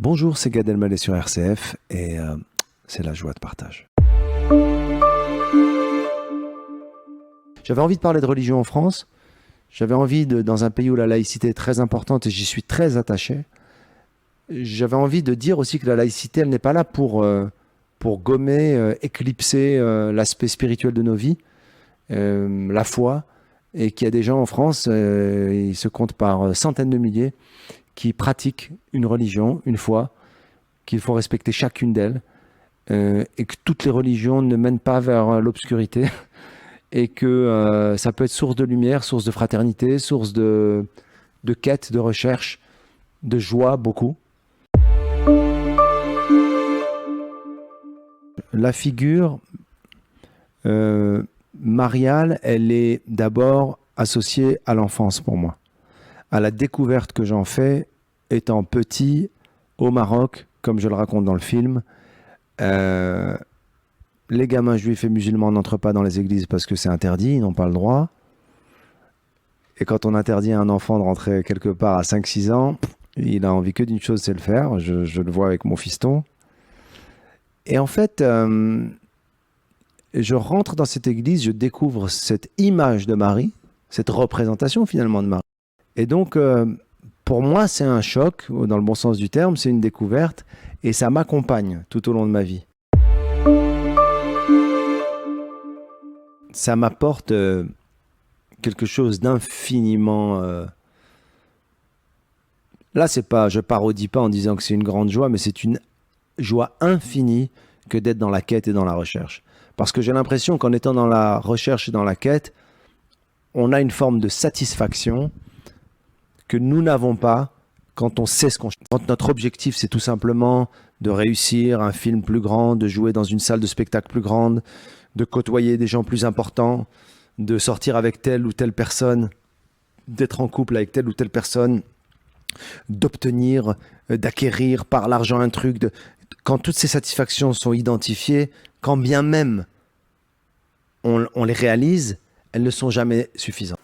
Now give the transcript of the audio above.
Bonjour, c'est Gad Elmaleh sur RCF et c'est la joie de partage. J'avais envie de parler de religion en France. J'avais envie, dans un pays où la laïcité est très importante et j'y suis très attaché, j'avais envie de dire aussi que la laïcité, elle n'est pas là pour gommer, éclipser l'aspect spirituel de nos vies, la foi, et qu'il y a des gens en France, ils se comptent par centaines de milliers, qui pratiquent une religion, une foi, qu'il faut respecter chacune d'elles, et que toutes les religions ne mènent pas vers l'obscurité, et que ça peut être source de lumière, source de fraternité, source de quête, de recherche, de joie, beaucoup. La figure mariale, elle est d'abord associée à l'enfance pour moi, à la découverte que j'en fais étant petit au Maroc, comme je le raconte dans le film. Les gamins juifs et musulmans n'entrent pas dans les églises parce que c'est interdit, ils n'ont pas le droit. Et quand on interdit à un enfant de rentrer quelque part à 5-6 ans, il a envie que d'une chose, c'est le faire. Je le vois avec mon fiston. Et en fait, je rentre dans cette église, je découvre cette image de Marie, cette représentation finalement de Marie. Et donc, pour moi, c'est un choc, dans le bon sens du terme, c'est une découverte, et ça m'accompagne tout au long de ma vie. Ça m'apporte quelque chose d'infiniment... Là, c'est pas, je parodie pas en disant que c'est une grande joie, mais c'est une joie infinie que d'être dans la quête et dans la recherche. Parce que j'ai l'impression qu'en étant dans la recherche et dans la quête, on a une forme de satisfaction que nous n'avons pas quand on sait ce qu'on cherche. Quand notre objectif, c'est tout simplement de réussir un film plus grand, de jouer dans une salle de spectacle plus grande, de côtoyer des gens plus importants, de sortir avec telle ou telle personne, d'être en couple avec telle ou telle personne, d'obtenir, d'acquérir par l'argent un truc. Quand toutes ces satisfactions sont identifiées, quand bien même on les réalise, elles ne sont jamais suffisantes.